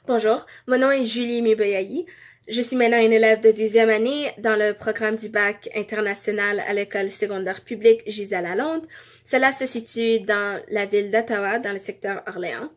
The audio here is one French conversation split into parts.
Bonjour, mon nom est Julie Miboyayi. Je suis maintenant une élève de deuxième année dans le programme du bac international à l'école secondaire publique Gisèle Lalonde. Cela se situe dans la ville d'Ottawa, dans le secteur Orléans.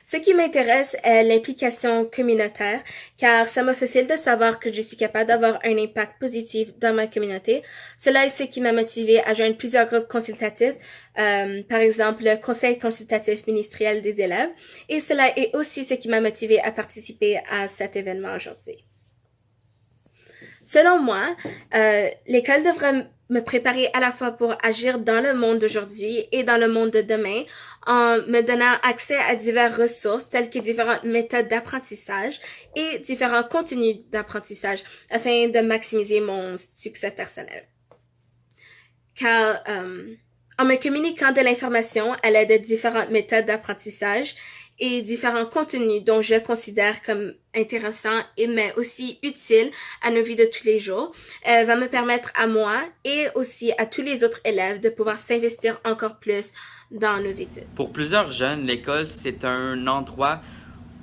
Ce qui m'intéresse est l'implication communautaire, car ça me fait fil de savoir que je suis capable d'avoir un impact positif dans ma communauté. Cela est ce qui m'a motivé à joindre plusieurs groupes consultatifs, par exemple le Conseil consultatif ministériel des élèves, et cela est aussi ce qui m'a motivé à participer à cet événement aujourd'hui. Selon moi, l'école devrait me préparer à la fois pour agir dans le monde d'aujourd'hui et dans le monde de demain en me donnant accès à diverses ressources telles que différentes méthodes d'apprentissage et différents contenus d'apprentissage afin de maximiser mon succès personnel. Car en me communiquant de l'information à l'aide de différentes méthodes d'apprentissage et différents contenus dont je considère comme intéressants mais aussi utiles à nos vies de tous les jours, va me permettre à moi et aussi à tous les autres élèves de pouvoir s'investir encore plus dans nos études. Pour plusieurs jeunes, l'école, c'est un endroit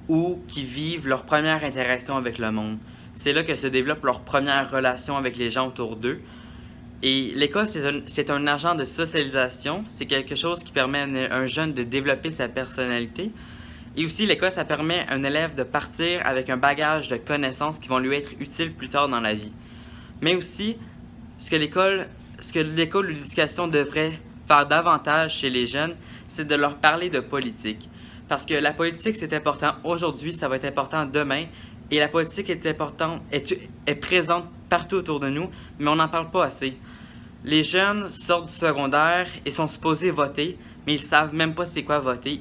où ils vivent leur première interaction avec le monde. C'est là que se développe leur première relation avec les gens autour d'eux. Et l'école, c'est un agent de socialisation. C'est quelque chose qui permet à un jeune de développer sa personnalité. Et aussi, l'école, ça permet à un élève de partir avec un bagage de connaissances qui vont lui être utiles plus tard dans la vie. Mais aussi, ce que l'école ou l'éducation devrait faire davantage chez les jeunes, c'est de leur parler de politique. Parce que la politique, c'est important aujourd'hui, ça va être important demain. Et la politique est présente partout autour de nous, mais on n'en parle pas assez. Les jeunes sortent du secondaire et sont supposés voter, mais ils savent même pas c'est quoi voter.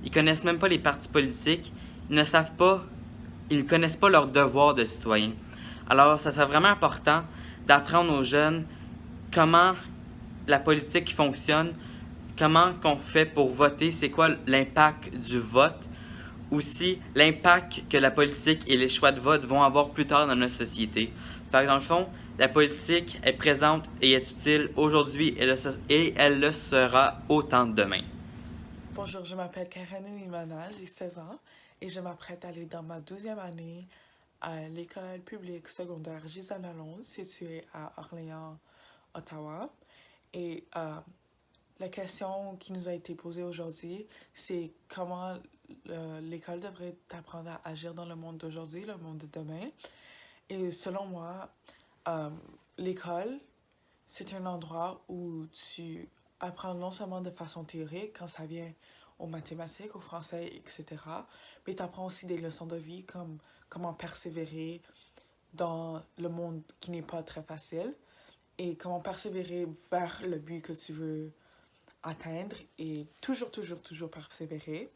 Ils connaissent même pas les partis politiques. Ils ne connaissent pas leurs devoirs de citoyens. Alors, ça serait vraiment important d'apprendre aux jeunes comment la politique fonctionne, comment qu'on fait pour voter, c'est quoi l'impact du vote, aussi l'impact que la politique et les choix de vote vont avoir plus tard dans notre société. Fait que dans le fond, la politique est présente et est utile aujourd'hui et elle le sera autant demain. Bonjour, je m'appelle Karen Imana, j'ai 16 ans et je m'apprête à aller dans ma 12e année à l'école publique secondaire Gisèle Lalonde, située à Orléans, Ottawa. Et la question qui nous a été posée aujourd'hui, c'est comment l'école devrait apprendre à agir dans le monde d'aujourd'hui, le monde de demain. Et selon moi, l'école, c'est un endroit où tu apprends non seulement de façon théorique, quand ça vient aux mathématiques, au français, etc., mais tu apprends aussi des leçons de vie comme comment persévérer dans le monde qui n'est pas très facile et comment persévérer vers le but que tu veux atteindre et toujours persévérer.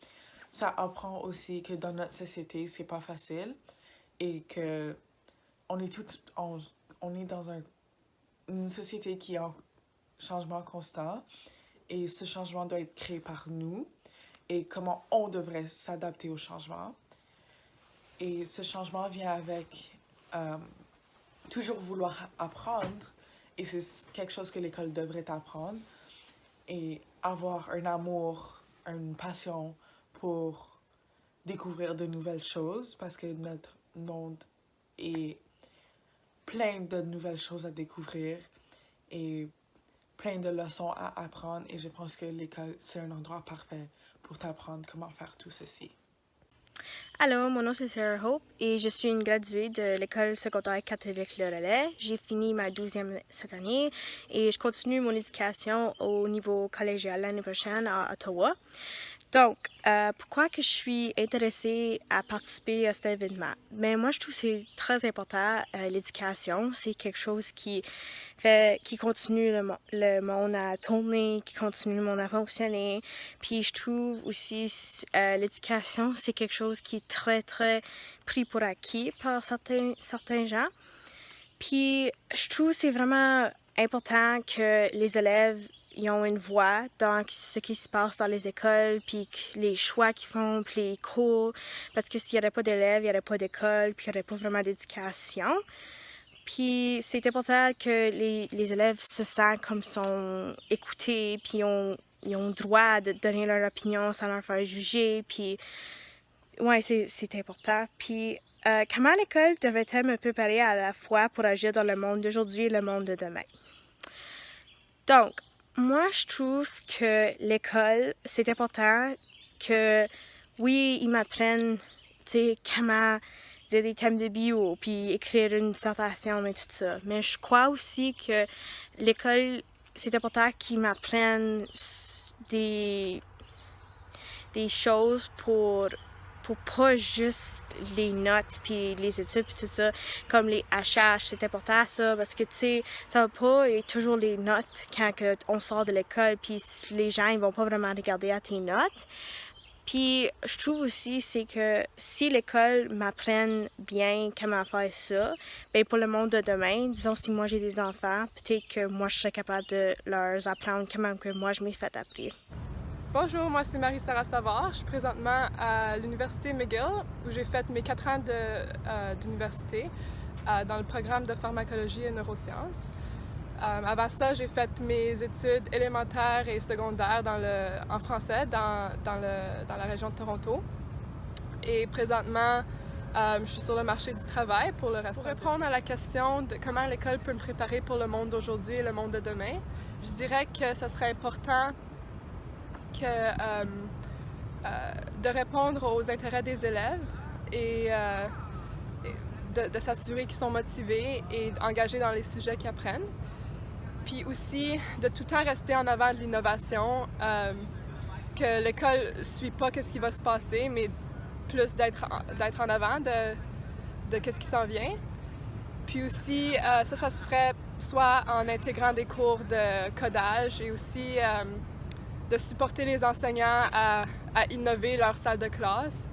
Ça apprend aussi que dans notre société, c'est pas facile et que on est, on est dans une société qui est en changement constant et ce changement doit être créé par nous et comment on devrait s'adapter au changement. Et ce changement vient avec toujours vouloir apprendre et c'est quelque chose que l'école devrait apprendre et avoir un amour, une passion pour découvrir de nouvelles choses parce que notre monde est plein de nouvelles choses à découvrir et plein de leçons à apprendre et je pense que l'école, c'est un endroit parfait pour t'apprendre comment faire tout ceci. Allô, mon nom c'est Sarah Hope et je suis une graduée de l'école secondaire catholique Le Relais. J'ai fini ma 12e cette année et je continue mon éducation au niveau collégial l'année prochaine à Ottawa. Donc, pourquoi que je suis intéressée à participer à cet événement? Mais moi, je trouve que c'est très important, l'éducation. C'est quelque chose qui continue le monde à tourner, qui continue le monde à fonctionner. Puis je trouve aussi l'éducation, c'est quelque chose qui est très, très pris pour acquis par certains gens. Puis je trouve que c'est vraiment important que les élèves ils ont une voix dans ce qui se passe dans les écoles, puis les choix qu'ils font, puis les cours. Parce que s'il n'y aurait pas d'élèves, il n'y aurait pas d'école, puis il n'y aurait pas vraiment d'éducation. Puis c'est important que les élèves se sentent comme sont écoutés, puis ont ils ont le droit de donner leur opinion sans leur faire juger, puis ouais, c'est important. Puis comment l'école devrait-elle me préparer à la fois pour agir dans le monde d'aujourd'hui et le monde de demain? Donc, moi, je trouve que l'école, c'est important que, oui, ils m'apprennent, tu sais, comment dire des thèmes de bio, puis écrire une dissertation et tout ça. Mais je crois aussi que l'école, c'est important qu'ils m'apprennent des choses pour pas juste les notes puis les études puis tout ça, comme les HH, c'est important ça, parce que tu sais, ça va pas être toujours les notes quand on sort de l'école, puis les gens ils vont pas vraiment regarder à tes notes. Puis je trouve aussi c'est que si l'école m'apprenne bien comment faire ça, ben pour le monde de demain, disons si moi j'ai des enfants, peut-être que moi je serais capable de leur apprendre comment que moi je m'ai fait apprendre. Bonjour, moi c'est Marie-Sarah Savard. Je suis présentement à l'Université McGill où j'ai fait mes 4 ans d'université dans le programme de pharmacologie et neurosciences. Avant ça, j'ai fait mes études élémentaires et secondaires en français dans la région de Toronto. Et présentement, je suis sur le marché du travail pour le reste. Pour répondre à la question de comment l'école peut me préparer pour le monde d'aujourd'hui et le monde de demain, je dirais que ce serait important de répondre aux intérêts des élèves et de s'assurer qu'ils sont motivés et engagés dans les sujets qu'ils apprennent. Puis aussi de tout le temps rester en avant de l'innovation, que l'école ne suit pas ce qui va se passer, mais plus d'être en avant de ce qui s'en vient. Puis aussi, ça se ferait soit en intégrant des cours de codage et aussi de supporter les enseignants à innover leur salle de classe.